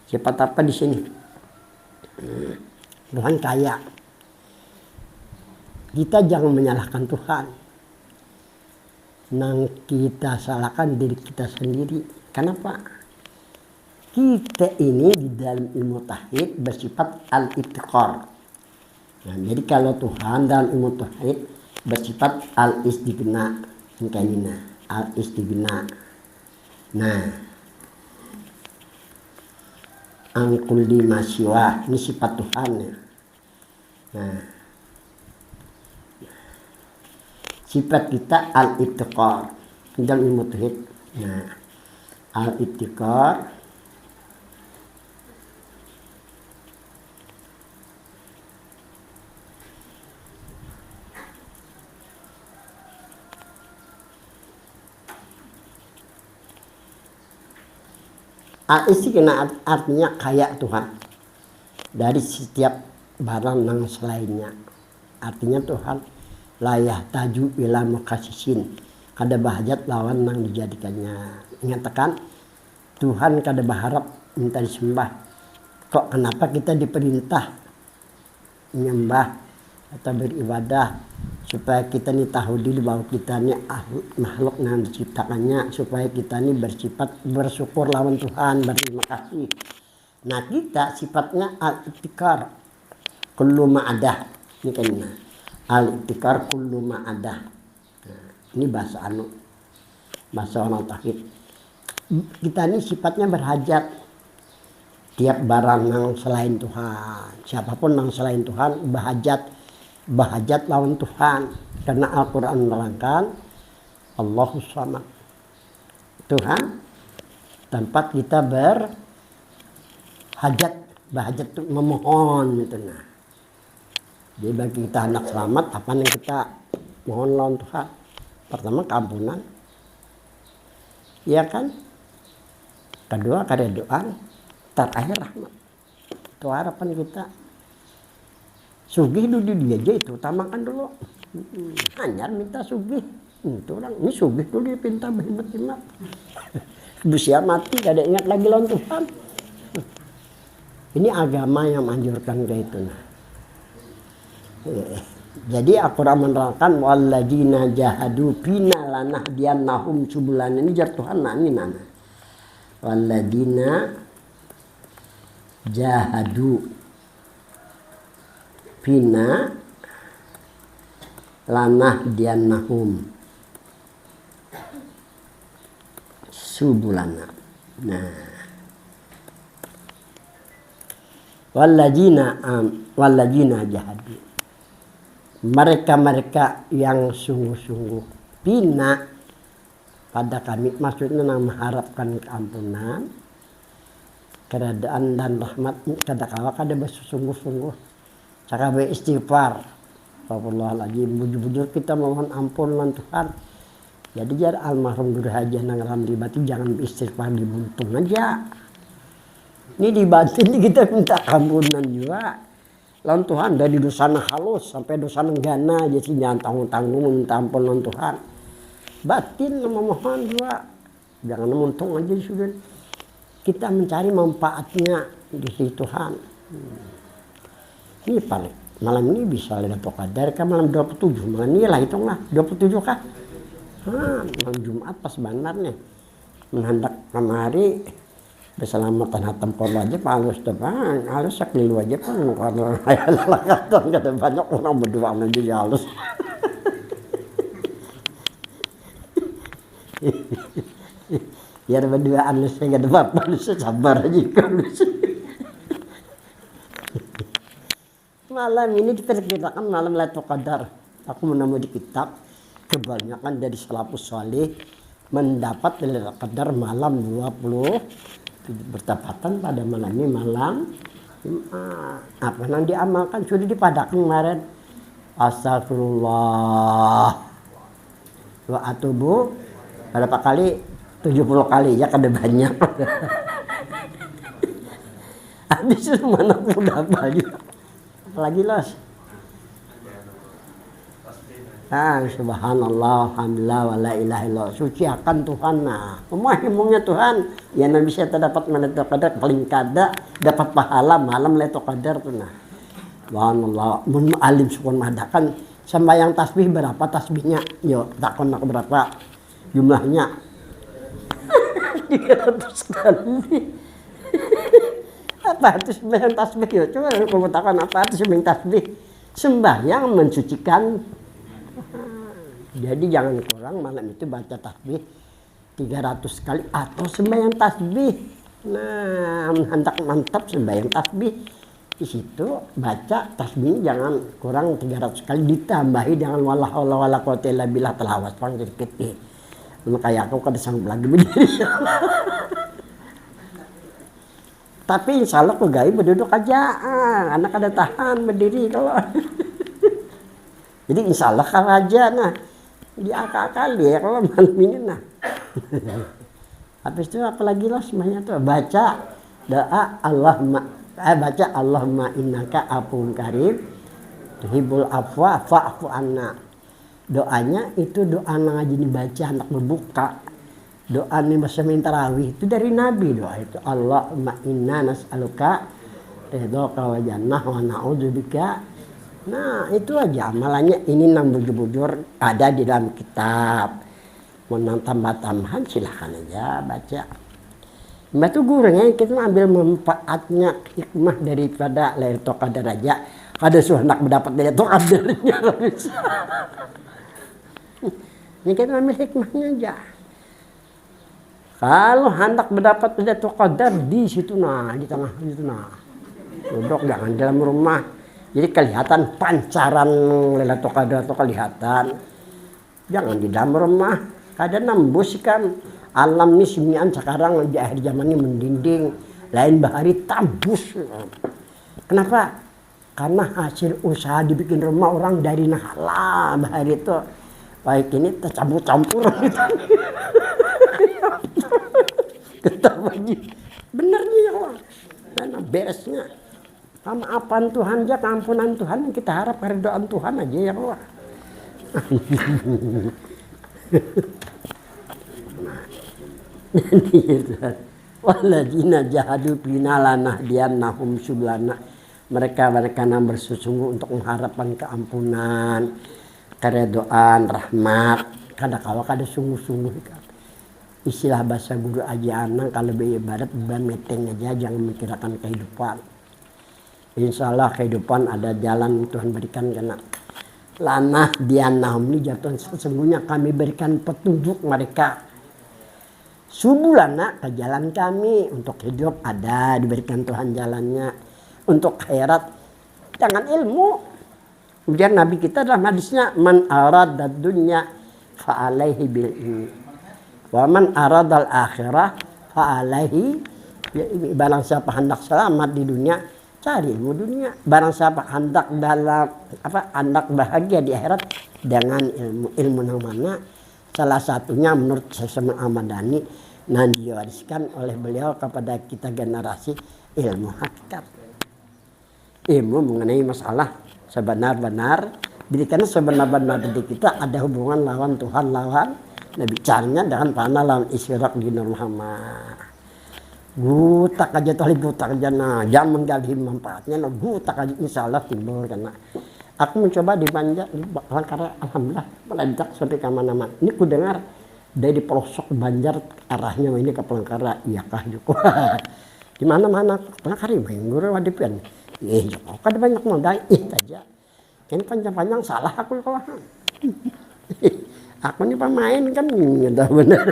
Sifat apa di sini? Tuhan kaya. Kita jangan menyalahkan Tuhan. Nang kita salahkan diri kita sendiri. Kenapa? Kita ini di dalam ilmu tauhid bersifat al-ibtiqar. Nah, jadi kalau Tuhan dalam ilmu tauhid bersifat al-istighna. Al-istighna. Nah, angkul di masyiwa ini sifat Tuhan ya. Nah, sifat kita al-ibtiqar dalam ilmu tauhid. Nah, al-ibtiqar al-istighna artinya kaya Tuhan dari setiap barang yang selainnya. Artinya Tuhan layah taju ila mukasisin, kada bahajat lawan yang dijadikannya. Ingatkan Tuhan kada berharap minta disembah. Kok kenapa kita diperintah menyembah atau beribadah? Supaya kita ini tahu diri bahwa kita ini makhluk yang diciptakannya, supaya kita ini bersifat bersyukur lawan Tuhan, berterima kasih. Nah kita sifatnya al-ibtikar kullu ma'adah. Ini kan al-ibtikar kullu ma'adah. Nah, ini bahasa bahasa orang tauhid. Kita ini sifatnya berhajat tiap barang yang selain Tuhan. Siapapun yang selain Tuhan bahajat lawan Tuhan, karena Al-Quran menerangkan Allahus Samad, Tuhan tempat kita berhajat untuk memohon gitu. Nah, jadi bagi kita anak selamat, apa yang kita mohon lawan Tuhan? Pertama keampunan, iya kan? Kedua keridhaan, terakhir rahmat. Itu harapan kita. Sugih dulu dia aja itu utamakan dulu. Hanya minta sugih. Itu orang ini sugih dulu dia pinta berhemat-hemat. Besia mati gak ada ingat lagi lawan Tuhan. Ini agama yang menganjurkan kayak itu. Nah. Jadi Al-Quran menerangkan walladzina jahadu fina lanahdiyannahum subulana. Ini jar Tuhan nah ini nana. Walladzina jahadu fina lanahdiyannahum subulana. Nah, walladzina jahadu, mereka yang sungguh-sungguh bina pada kami, maksudnya mengharapkan keampunan, keredaan dan rahmat. Kadang-kadang ada bersungguh-sungguh cara beristighfar. Astagfirullahaladzim, bujur-bujur kita mohon ampun lan Tuhan. Jadi jar almarhum Guru Haji Nang Ramli Bati jangan beristighfar di buntung aja. Ini di batin kita minta ampunan juga. Lawan Tuhan dari dosa halus sampai dosa nenggana aja sih jangan tanggung-tanggung minta ampun lawan Tuhan. Batin memohon juga. Jangan muntung aja sudah. Kita mencari manfaatnya di sisi Tuhan. Ini paling malam ini bisa Lailatul Qadar kan malam 27. Malam ini lah hitunglah 27 kah? Malam Jumat pas benar nih. Menghendak kemari berselamatan hatam korlo aja Pak halus depan, halus sekelilu aja Pak karena kata banyak orang berdua menjadi halus. Biar berdua halus saya gak ada halus sabar aja halus. Malam ini diperkirakan malam Lailatul Qadar. Aku menemu di kitab kebanyakan dari salafus saleh mendapat Lailatul Qadar malam 20 bertepatan pada malam ini malam apa yang diamalkan sudah dipadakkan kemarin. Astagfirullah wa atubu berapa kali? 70 kali ya kada banyak. Habis itu mana udah banyak apalagi los. Subhanallah, alhamdulillah, wa la ilaha illallah. Suci akan Tuhan. Nah, memahimungnya Tuhan. Ya Nabi saya terdapat Lailatul Qadar paling kada dapat pahala malam Lailatul Qadar tuh nah. Subhanallah, mun alim sukun madakan sembahyang tasbih berapa tasbihnya? Yo, takon aku berapa jumlahnya? 300 kali. Apa itu sembahyang tasbih? Yo, coba aku katakan apa itu sembahyang tasbih? Sembahyang mensucikan. Jadi jangan kurang malam itu baca tasbih 300 kali atau sembahyang tasbih. Nah, mantap sembahyang tasbih. Di situ baca tasbih jangan kurang 300 kali ditambahi dengan wala haula wala quwata illa billah telawas pang dikit. Kayak aku kada sanggup lagi berdiri. Tapi insya Allah aku gaya berduduk aja. Anak ada tahan berdiri kalau. Jadi insya Allah kalau aja nah. Di akal-akal ya kalau malam ini nah. Habis itu apalagi lah semuanya tuh baca doa baca Allahumma innaka afuwwun karim tuhibbul afwa fa'fu anna. Doanya itu doa ngaji dibaca anak berbuka. Doa nih bahasa tarawih itu dari Nabi doa itu Allahumma inna nas'aluka ridhaka wa jannah wa na'udzubika. Nah itu aja amalannya ini nang bujur-bujur ada di dalam kitab. Mau tambah-tambahan silahkan aja baca. Mbak tuh gurunya kita ambil manfaatnya hikmah daripada Lailatul Qadar aja. Ada sudah mendapat Lailatul Qadarnya bisa. Ini kita ambil hikmahnya aja. Kalau hendak mendapat Lailatul Qadar di situ nah di tengah situ nah. Duduk jangan dalam rumah. Jadi kelihatan pancaran Lailatul Qadar itu kelihatan. Jangan di dalam rumah. Kadang nembus kan Alam ini sinian sekarang di akhir zaman ini mendinding, lain bahari tambus. Kenapa? Karena hasil usaha dibikin rumah orang dari nahala bahari itu. Baik ini tercampur-campur. Ketawa bener nih ya Allah. Nah, beresnya. Maafan Tuhan aja, keampunan Tuhan kita harap keridhaan Tuhan aja ya Allah. Walladzina jahadu fina lanahdiyannahum sublana. Mereka yang bersungguh untuk mengharapkan keampunan, keridhaan, rahmat. Kadang-kala kada sungguh-sungguh. Istilah bahasa guru aja anak kalau beribadat beban meteng aja, jangan memikirkan kehidupan. Insya Allah kehidupan ada jalan Tuhan berikan karena lanah dianahum ini jatuh sesungguhnya kami berikan petunjuk mereka. Subulana ke jalan kami untuk hidup ada diberikan Tuhan jalannya. Untuk akhirat jangan ilmu. Kemudian Nabi kita dalam hadisnya man arada dunya fa alaihi bil ilmi. Wa man aradal akhirah fa alaihi barang siapa hendak selamat di dunia cari ilmu dunia. Barang siapa hendak hendak bahagia di akhirat dengan ilmu yang mana salah satunya menurut Syekh Ahmad Dhani yang diwariskan oleh beliau kepada kita generasi ilmu hakikat. Ilmu mengenai masalah sebenar-benar karena sebenar-benar diri kita ada hubungan lawan Tuhan lawan Nabi caranya dengan panah lawan isyarat di Muhammad. Gutak aja tali gutak aja nah jam menggali manfaatnya nah gutak aja insyaallah timbul karena aku mencoba di Banjar di Palangkaraya alhamdulillah meledak sampai ke mana-mana. Ini ku dengar dari pelosok Banjar arahnya ini ke Palangkaraya iyakah juga. Di mana-mana Palangkaraya mengguru wadipian. Kok ada banyak modal saja. Ini panjang-panjang salah aku kawan. Aku ini pemain kan udah benar.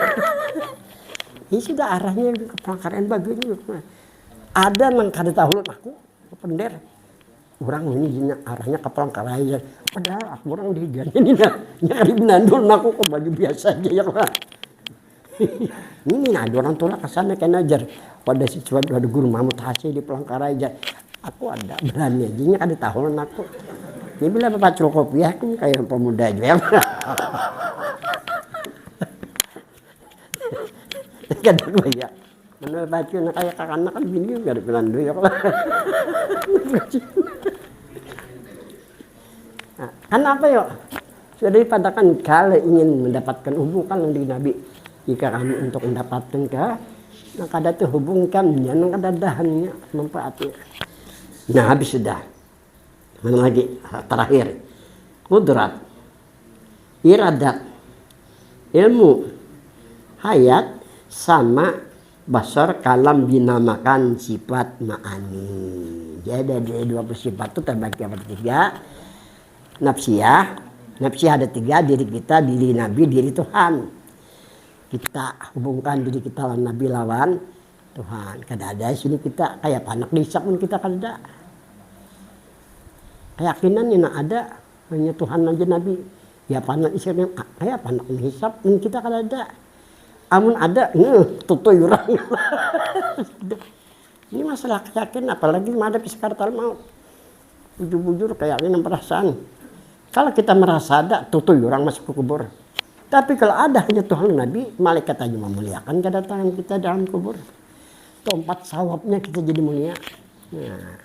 Ini sudah arahnya ke Palangkaraya bagus. Ada yang kada tahu aku pender. Orang ini arahnya ke Palangkaraya. Padahal aku orang di Gan ini nyari nandul aku kok baju biasa aja ya Pak. Ini ada orang tua ke sana kan ajar. Pada siswa ada guru Mahmud Hasyim di Palangkaraya. Aku ada berani aja kada tahu aku. Ini bila bapak cukup ya aku kayak pemuda aja ya. Kada ya. Menurut baca kayak kakak kan bini enggak ada penandu ya. Nah, kan apa yuk? Sudah dipadakan kalau ingin mendapatkan hubungan dengan Nabi jika kami untuk mendapatkan nah kada tuh hubungkan jangan kada dahannya manfaatnya. Nah habis sudah. Mana lagi terakhir kudrat, iradat, ilmu, hayat sama basar kalam dinamakan sifat ma'ani. Jadi ada 20 sifat itu terbagi pada 3. Nafsiyah ada 3, diri kita, diri Nabi, diri Tuhan. Kita hubungkan diri kita lawan Nabi lawan Tuhan. Kada ada sini kita kayak anak disak pun kita kada. Keyakinan ini ada hanya Tuhan aja Nabi. Ya panak isyarat kayak panak hisap pun kita kada ada. Amun ada tutuy orang. Ini masalah keyakinan apalagi menghadapi sakaratul maut. Bujur-bujur kayaknya perasaan. Kalau kita merasa ada tutuy orang masuk ke kubur. Tapi kalau ada hanya Tuhan Nabi, malaikat aja memuliakan kedatangan kita dalam kubur. Tempat sawabnya kita jadi mulia. Nah.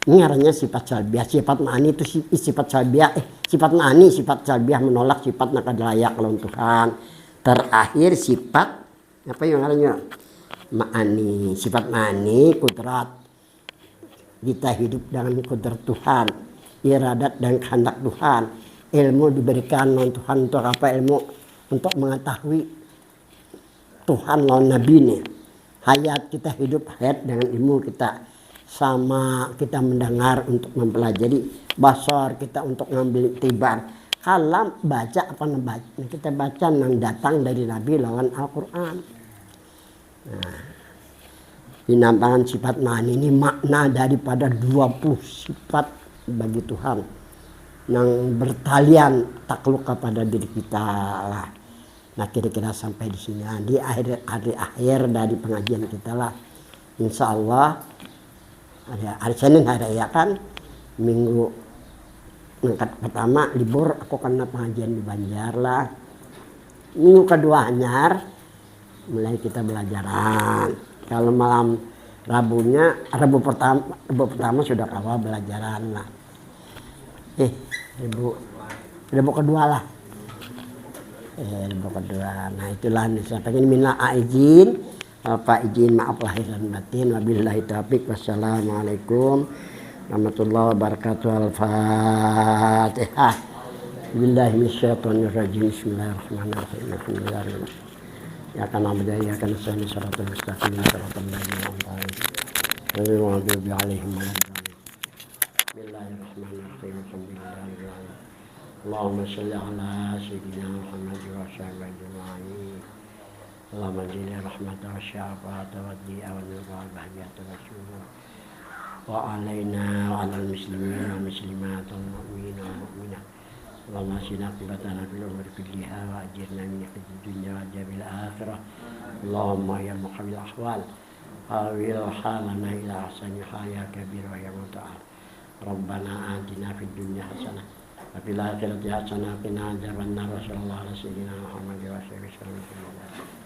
Ini artinya sifat salbiah. Sifat ma'ani itu sifat salbiah. Sifat ma'ani, sifat salbiah menolak sifat nakad layak lawan Tuhan. Terakhir sifat apa yang artinya ma'ani. Sifat ma'ani kudrat. Kita hidup dengan kudrat Tuhan. Iradat dan kehendak Tuhan. Ilmu diberikan oleh Tuhan untuk apa ilmu? Untuk mengetahui Tuhan lawan Nabi ini. Hayat kita hidup hayat dengan ilmu kita. Sama kita mendengar untuk mempelajari. Basar kita untuk ngambil tibar. Kalam baca apa baca. Kita baca yang datang dari Nabi lawan Al-Quran. Nah, dinampakkan sifat ma'ani ini makna daripada 20 sifat bagi Tuhan yang bertalian takluk kepada diri kita lah. Nah kira-kira sampai di sini. Nah, di akhir dari pengajian kita lah. Insya Allah hari Senin hari ya kan, minggu pertama libur aku kena pengajian di Banjar lah. Minggu kedua Anyar mulai kita belajaran. Kalau malam Rabu pertama sudah kawal belajaran lah. Rabu kedua lah. Rabu kedua. Nah itulah pengen minta izin, Pak izin maaf lahir dan batin. Wabillahi taufiq. Wassalamualaikum warahmatullahi wabarakatuh. Al-Fatihah. Billahi minasyaitonirrajim. Bismillahirrahmanirrahim. Alhamdulillah. Ya kana abda ya kana sani siratal mustaqim siratal ladzina an'amta 'alaihim ghairil maghdubi 'alaihim waladdallin. Bismillahirrahmanirrahim. Alhamdulillahirabbil Allahumma shalli ala sayyidina Muhammad wa sahbihi ajma'in. Allahumma jilli rahmatan wa syafa'atan wa di'a wa nura wa bahjatan wa syurur wa alaina wa alal muslimin wa muslimat wal mu'minin wal mu'minat. Allahumma asina aqibatana fil umuri kulliha wa ajirna min khizyid dunya wa adzabil akhirah. Allahumma ya muqallil ahwal awil halana ila ahsani hal ya kabir wa ya muta'al. Rabbana atina fid dunya hasanah wa fil akhirati hasanah wa qina adzabannar. Sallallahu alaihi wa sallam Muhammad wa sallam.